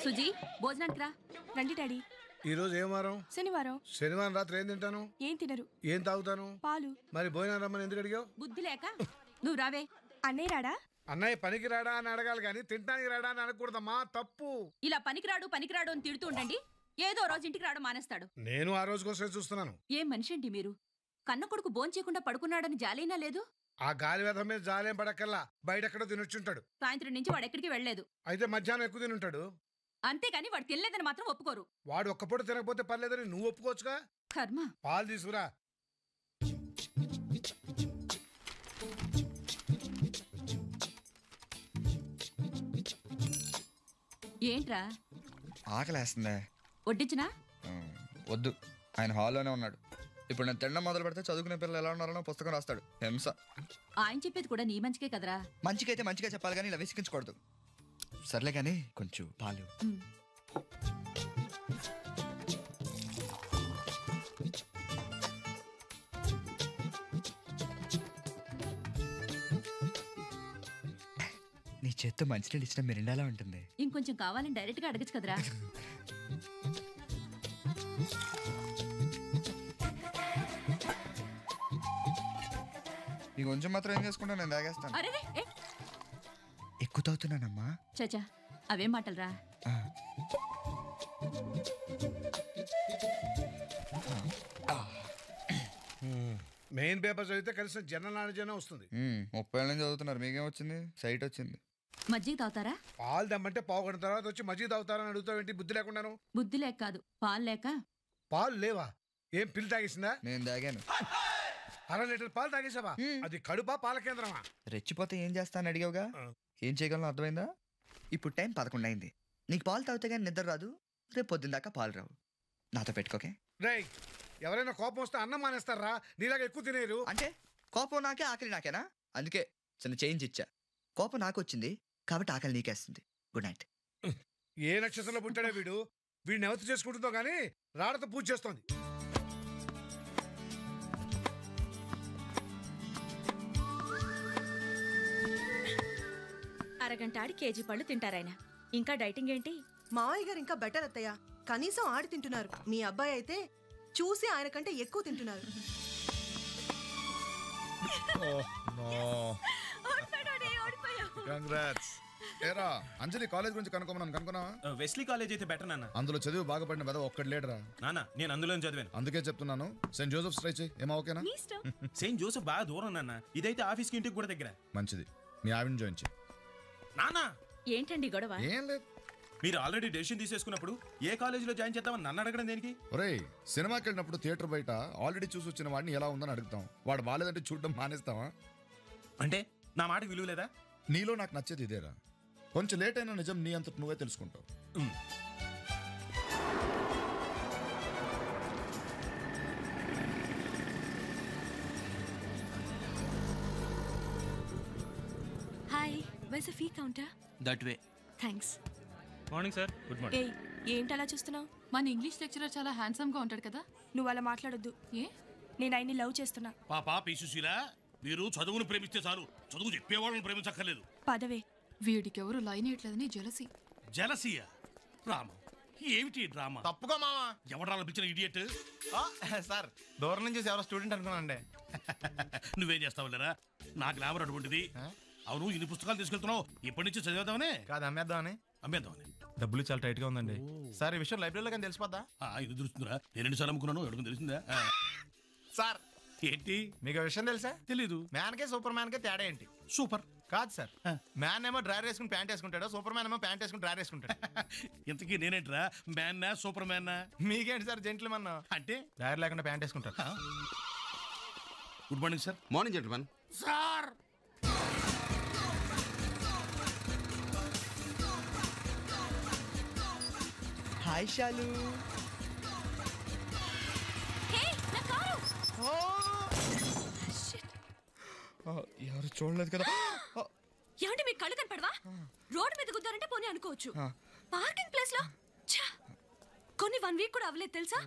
సుజీ భోజనానికి రా. రండి డాడీ. ఈ రోజు ఏం వారం? శనివారం. శనివారం రాత్రి ఏం తింటాను? ఏం తినరు. ఏం తాగుతాను? పాలు. మరి భోజనం రమ్మని ఎందుకు అడిగావు? బుద్ధి లేక నువ్వు రావే. అన్నయ్య రాడా? అన్నయ్య పనికి రాడా అని అడగాలి కానీ తింటానికి రాడా అని అనకూడదమ్మా, తప్పు. ఇలా పనికిరాడు అని తిడుతూ ఉండండి, ఏదో రోజు ఇంటికి రావడం మానేస్తాడు. నేను ఆ రోజు కోసమే చూస్తున్నాను. ఏం మనిషి అండి మీరు? కన్న కొడుకు భోంచేయకుండా పడుకున్నాడని జాలైనా లేదు? ఆ గాలి వేధం మీద జాలేం పడక్కల్లా బయటెక్కడో తినొచ్చుంటాడు. సాయంత్రం నుంచి వాడు ఎక్కడికి వెళ్లేదు. అయితే మధ్యాహ్నం ఎక్కువ తినుంటాడు. అంతేగాని వాడు తినలేదని మాత్రం ఒప్పుకోరు. వాడు ఒక్కపూట తినకపోతే పర్లేదని నువ్వు ఒప్పుకోవచ్చుగా. కర్మ. పాలు తీసుకురా. ఏంట్రా? ఆకలేస్తుందే. వడ్డించినా? వద్దు, ఆయన హాల్లోనే ఉన్నాడు. ఇప్పుడు నేను తినడం మొదలు పెడితే చదువుకునే పిల్లలు ఎలా ఉన్నారో పుస్తకం రాస్తాడు. హింస. ఆయన చెప్పేది కూడా నీ మంచికే కదరా. మంచికైతే మంచిగా చెప్పాలి కానీ ఇలా విసిగించకూడదు. సర్లే కానీ కొంచెం పాలు. నీ చేత్తో మంచినీళ్ళు ఇచ్చిన మిరిండాలా ఉంటుంది. ఇంకొంచెం కావాలని డైరెక్ట్ గా అడగచ్చు కదరా. నీ కొంచెం మాత్రం ఏం చేసుకుంటా, నేను తాగేస్తాను. అరే ఎక్కువ తాగుతున్నానమ్మా. చచా అవేం మాటలరా. మెయిన్ పేపర్ చదివితే కనీసం జనరల్ నాలెడ్జ్ అయినా వస్తుంది. 30 ఏళ్ళ నుంచి చదువుతున్నారు, మీకేం వచ్చింది? సైట్ వచ్చింది. మజ్జిగ తాగుతారా? పాలు దమ్మంటే పావు గంట తర్వాత వచ్చి మజ్జిగ తాగుతారని అడుగుతావేంటి? బుద్ధి లేకుండాను. బుద్ధి లేక కాదు, పాలు లేక. పాలు లేవా? ఏం పిల్లి తాగేసిందా? నేను తాగాను. 1/2 లీటర్ పాలు తాగేసావా? అది కడుపా పాల కేంద్రమా? రెచ్చిపోతే ఏం చేస్తాను అడిగావుగా, ఏం చేయగలను అర్థమైందా? ఇప్పుడు టైం 11 అయింది. నీకు పాలు తాగితే కానీ నిద్ర రాదు, రేపు పొద్దున్న దాకా పాలు రావు. నాతో పెట్టుకోకే. రేయ్, ఎవరైనా కోపం వస్తే అన్నం మానేస్తారా? నీలాగా ఎక్కువ తినేరు. అంటే కోపం నాకే, ఆకలి నాకేనా? అందుకే చిన్న చేంజ్ ఇచ్చా. కోపం నాకు వచ్చింది కాబట్టి ఆకలి నీకేస్తుంది. Good night. ఏ నక్షత్రంలో పుట్టాడే వీడు? వీడిని ఎవరు చేసుకుంటుందో గానీ రాడతో పూజ చేస్తోంది. అరగంట ఆడి కేజీ పళ్ళు తింటారాయన. ఇంకా డైటింగ్ ఏంటి? మావయ్య గారు ఇంకా బెటర్ అత్తయ్య. కనీసం ఆడి తింటున్నారు. మీ అబ్బాయి అయితే చూసి ఆయన కంటే ఎక్కువ తింటున్నారు. ఏరా అంజలి కాలేజ్ గురించి కనుక్కున్నావా? వెస్లీ కాలేజ్ అయితే బెటర్ నాన్న. అందులో చదివి బాగుపడిన వెద ఒక్కడు లేడరా నాన్న. నేను అందులో చదివాను, అందుకే చెప్తున్నాను. సెయింట్ జోసెఫ్ ట్రై చేయి. ఏమా ఓకేనా? సెయింట్ జోసెఫ్ బాగా దూరం నాన్న. ఇదైతే ఆఫీస్కి ఇంటికి కూడా దగ్గర. మంచిది, మీ ఆవిడని జాయిన్ చేయి. నాన్న ఏంటండి గొడవ? ఏం లేదు, మీరు ఆల్రెడీ డెసిషన్ తీసేసుకున్నప్పుడు ఏ కాలేజీలో జాయిన్ చేద్దామని నన్ను అడగడం దేనికి? ఒరేయ్, సినిమాకి వెళ్ళినప్పుడు థియేటర్ బయట ఆల్రెడీ చూసి వచ్చిన వాడిని ఎలా ఉందని అడుగుతాం. వాడు బాలేదంటే చూడడం మానేస్తావా? అంటే నా మాటకి విలువ లేదా? నీలో నాకు నచ్చేది ఇదేరా. కొంచెం లేట్ అయినా నిజం నీ అంతటి నువ్వే తెలుసుకుంటావు. Hi, where's the fee counter? That way. Thanks. Morning sir. Good morning. ఏయ్, ఏంటి అలా చూస్తున్నావు? మన ఇంగ్లీష్ లెక్చరర్ చాలా హ్యాండ్సమ్ గా ఉంటాడు కదా. నువ్వు అలా మాట్లాడొద్దు. ఏ? నేను ఆయన్ని లవ్ చేస్తున్నా. పాపా పీసుశీలా, మీరు చదువును ప్రేమిస్తే చాలు, చదువు చెప్పేవాళ్ళని ప్రేమించక్కర్లేదు. పదవే. వీడికి ఎవరు లైన్ వేయట్లేదని జెలసీ. జలసియా? రామా, ఏమిటి డ్రామా? తప్పుకో మామా. ఎవడా పిలిచిన ఇడియట్? సార్, దూరం నుంచి ఎవరో స్టూడెంట్ అనుకున్నానండి. నువ్వేం చేస్తావు లేరా? నా గ్లామర్ అటువంటిది. అవును, ఇన్ని పుస్తకాలు తీసుకెళ్తున్నావు, ఇప్పటి నుంచి చదివేద్దామని కాదు, అమ్మేద్దామని. అమ్మేద్దామని. డబ్బులు చాలా టైట్ గా ఉందండి సార్. ఈ విషయం లైబ్రరీలో కానీ తెలిసిపోద్దా? ఇది తెలుస్తుందిరా. నేను 2 సార్లు అమ్ముకున్నాను, అడుగు తెలిసిందా? సార్ ఏంటి? మీకు విషయం తెలుసా? తెలీదు. మ్యాన్ కే సూపర్ మ్యాన్ కే తేడా ఏంటి? సూపర్ కాదు సార్, మ్యాన్ ఏమో డ్రైవర్ వేసుకుని ప్యాంట్ వేసుకుంటాడు, సూపర్ మ్యాన్ ఏమో ప్యాంట్ వేసుకుని డ్రైవర్ వేసుకుంటాడు. ఇంతకీ నేనేంట్రా, మ్యాన్నా సూపర్ మ్యాన్నా? మీకేంటి సార్ జెంట్లమన్ అంటే డ్రైవర్ లేకుండా ప్యాంట్ వేసుకుంటారు. Good morning sir. Morning gentlemen. Sir hi Shalu. ఎవరు చూడలేదు కదా. ఏమంటే మీకు కళ్ళు కనపడవా? రోడ్డు మీద గుద్దారంటే పోనీ అనుకోవచ్చు, పార్కింగ్ ప్లేస్ లో కొన్ని 1 వీక్ కూడా అవ్వలేదు తెలుసా.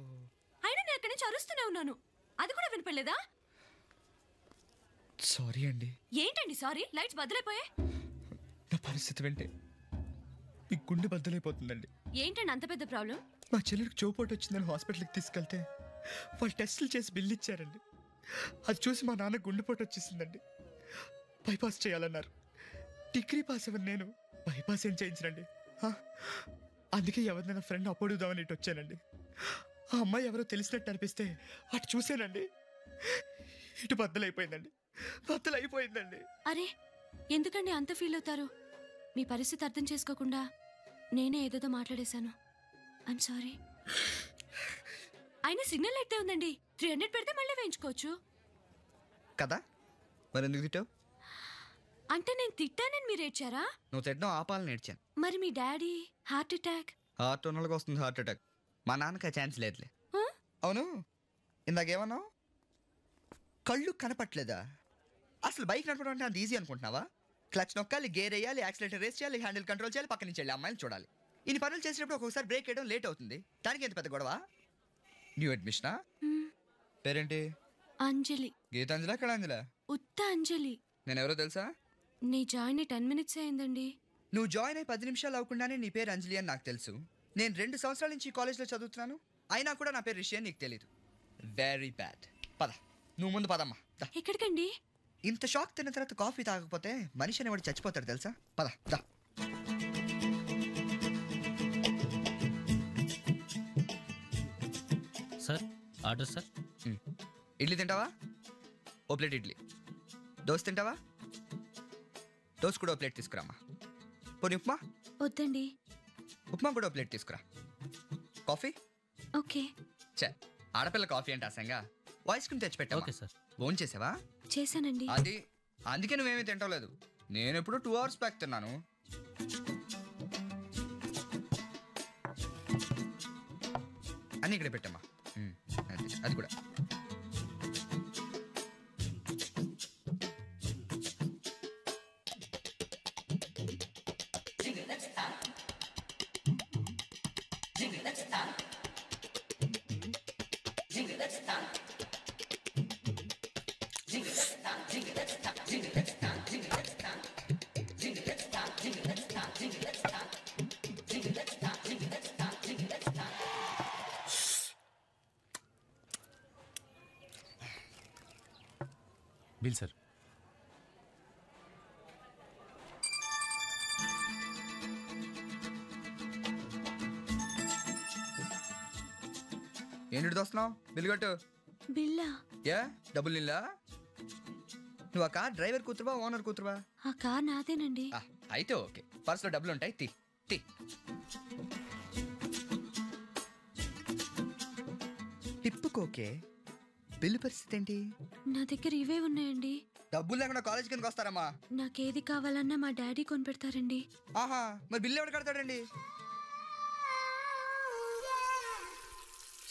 అయినా నేను అక్కడి నుంచి అరుస్తూనే ఉన్నాను, అది కూడా వినపడలేదా? సారీ అండి. ఏంటండి సారీ? లైట్స్ బద్దలైపోయాయి. నా పరిస్థితి వింటే మీ గుండె బద్దలైపోతుందండి. ఏంటండి అంత పెద్ద ప్రాబ్లం? మా చెల్లెలికి చోపోటు వచ్చిందని హాస్పిటల్కి తీసుకెళ్తే వాళ్ళు టెస్టులు చేసి బిల్లు ఇచ్చారండి. అది చూసి మా నాన్న గుండెపోటు వచ్చేసిందండి. బైపాస్ చేయాలన్నారు. డిగ్రీ పాస్ అవ్వను నేను బైపాస్ ఏం చేయించనండి. అందుకే ఎవరినైనా ఫ్రెండ్ అప్పడుదామని ఇటు వచ్చానండి. ఆ అమ్మాయి ఎవరో తెలిసినట్టు అనిపిస్తే అటు చూసానండి. ఇటు బద్దలైపోయిందండి. బద్దలైపోయిందండి. అరే ఎందుకండి అంత ఫీల్ అవుతారు? మీ పరిస్థితి అర్థం చేసుకోకుండా నేనే ఏదేదో మాట్లాడేశాను. I'm sorry. అయినా సిగ్నల్ అయితే ఉందండి. 300 పెడితే మళ్ళీ వేయించుకోవచ్చు కదా. మరి ఎందుకు తిట్టావు? అంటే నేను తిట్టానని మీరు ఏడ్చారా? నువ్వు తిట్టడం ఆపాలని నేర్చాను. మరి మీ డాడీ హార్ట్ అటాక్? హార్ట్ ఉన్నోళ్ళకి వస్తుంది హార్ట్ అటాక్. మా నాన్నకి ఆ ఛాన్స్ లేదులే. అవును, ఇందాకేమన్నావు? కళ్ళు కనపట్లేదా? అసలు బైక్ నడపడం అంటే అంత ఈజీ అనుకుంటున్నావా? క్లచ్ నొక్కాలి, గేర్ వేయాలి, యాక్సిలేటర్ రేస్ చేయాలి, హ్యాండిల్ కంట్రోల్ చేయాలి, పక్క నుంచి వెళ్ళి అమ్మాయిని చూడాలి. ఇన్ని పనులు చేసినప్పుడు ఒక్కొక్కసారి బ్రేక్ వేయడం లేట్ అవుతుంది. దానికి ఎంత పెద్ద గొడవ? న్యూ అడ్మిషనా? పేరేంటి? అంజలి. గీతాంజలి ఎక్కడ అంజలి? ఉత్త అంజలి. నేను ఎవరో తెలుసా? నీ జాయిన్ 10 minutes అయిందండి. నువ్వు జాయిన్ అయ్యి 10 నిమిషాలు అవ్వకుండానే నీ పేరు అంజలి అని నాకు తెలుసు. నేను 2 సంవత్సరాల నుంచి ఈ కాలేజ్లో చదువుతున్నాను. అయినా కూడా నా పేరు రిషి అని నీకు తెలీదు. Very bad. పద, నువ్వు ముందు పదమ్మా. ఎక్కడికండి? ఇంత షాక్ తిన్న తర్వాత కాఫీ తాగకపోతే మనిషి అనేవాడు చచ్చిపోతాడు తెలుసా? పద దా. Sir order sir. ఇడ్లీ తింటావా? ఓ ప్లేట్ ఇడ్లీ. దోశ తింటావా? దోశ కూడా ఓ ప్లేట్ తీసుకురామ్మా. పోనీ ఉప్మా? వద్దండి. ఉప్మా కూడా ఓ ప్లేట్ తీసుకురా. కాఫీ? ఓకే. చే, ఆడపిల్ల కాఫీ అంటే అసంగా. ఐస్ క్రీమ్ తెచ్చి పెట్టా. Okay sir. ఫోన్ చేసావా? చేశానండి. అది అందుకే నువ్వేమీ తింటలేదు. నేను ఎప్పుడు 2 hours బ్యాక్ తిన్నాను. అని ఇక్కడ పెట్టమ్మా. అది కూడా. Bill sir. ఏంటి వస్తున్నావు? బిల్ కట్టు. బిల్లా? యా, డబ్బులు నిల్లా? నువ్వు ఆ కార్ డ్రైవర్ కూతురువా ఓనర్ కూతురువా? ఆ కార్ నాదేనండి. అయితే ఓకే. పర్సులో డబ్బులు ఉంటాయి. తీ తీ. టిప్పుకోకే. బిల్లు పరిస్థితి ఏంటి? నా దగ్గర ఇవే ఉన్నాయండి. డబ్బులు లేకుండా కాలేజ్ కిందకి వస్తారమ్మా. నాకేది కావాలన్నా మా డాడీ కొనిపెడతారండి. ఆహా, మరి బిల్లు ఎవరు కడతాడండి?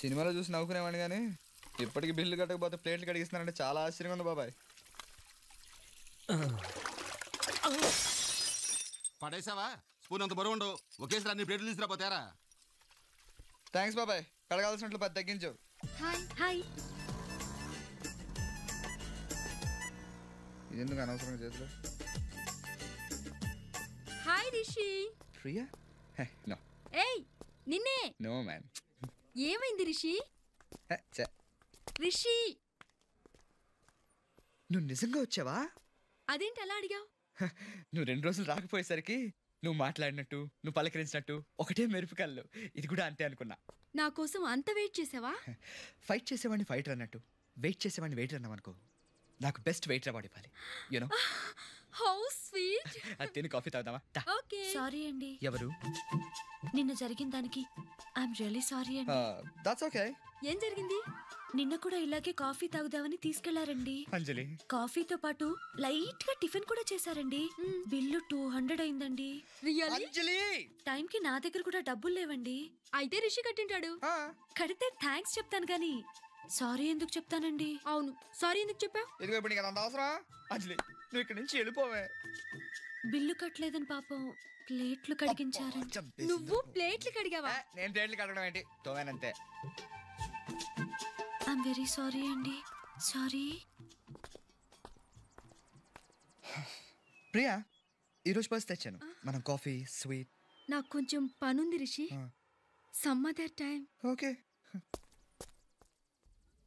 సినిమాలో చూసి నవ్వుకునేవాడిని కానీ ఇప్పటికి బిల్లు కట్టకపోతే ప్లేట్లు కడిగిస్తున్నారంటే చాలా ఆశ్చర్యంగా ఉంది బాబాయ్. పడేసావా? స్పూన్ అంత బరువు ఉండవు. ఒకేసారి అన్ని ప్లేట్లు తీసుకురాపోతారా? థ్యాంక్స్ బాబాయ్. కడగాల్సినట్లు 10 తగ్గించు. Hi hi. ఇదెందుకు అనవసరంగా చేతులు? హాయ్ రిషి. ప్రియా? నో. ఏయ్ నిన్నే. No man. ఏమైంది రిషి? రిషి నువ్వు నిజంగా వచ్చావా? అదేంటి అలా అడిగావు? నువ్వు 2 రోజులు రాకపోయేసరికి నువ్వు మాట్లాడినట్టు, నువ్వు పలకరించినట్టు ఒకటే మెరుపు కళ్ళు. ఇది కూడా అంతే అనుకున్నా. నా కోసం అంత వెయిట్ చేసావా? ఫైట్ చేసేవాడిని ఫైటర్ అన్నట్టు, వెయిట్ చేసేవాడిని వెయిటర్ అన్నావనుకో, నాకు బెస్ట్ వెయిటర్ అవార్డు ఇవ్వాలి. యూనో. How sweet. అది తిని కాఫీ తాగుదామా? ఓకే. సారీ అండి. ఎవరు? నిన్న జరిగిన దానికి ఐఎమ్ రియల్లీ సారీ అండి. That's okay. ఏం జరిగింది? నిన్న కూడా ఇలాగే కాఫీ తాగుదామని తీసుకెళ్లారండి. అంజలి, కాఫీతో పాటు లైట్ గా టిఫిన్ కూడా చేశారండి. బిల్లు 200 అయిందండి. అంజలి, టైంకి నా దగ్గర కూడా డబ్బులు లేవండి. అయితే రిషి కట్టింటాడు. కడితే థ్యాంక్స్ చెప్తాను గానీ సారీ ఎందుకు చెప్తానండి? అవును, సారీ ఎందుకు చెప్పావు? ఇదిగో ఇప్పుడు నీకు అంత అవసరం? అంజలి, నువ్వు ఇక్కడి నుంచి వెళ్ళిపోవే. బిల్లు కట్టలేదని పాపం ప్లేట్లు కడిగించారండి. నువ్వు ప్లేట్లు కడిగావా? నేను ప్లేట్లు కడగడం ఏంటి, తోమేనంతే. ఐఎమ్ వెరీ సారీ అండి. సారీ. ప్రియా, ఈరోజు పర్స్ తెచ్చాను. మనం కాఫీ, స్వీట్, నాకు కొంచెం పనుంది Rishi. Some other time. Okay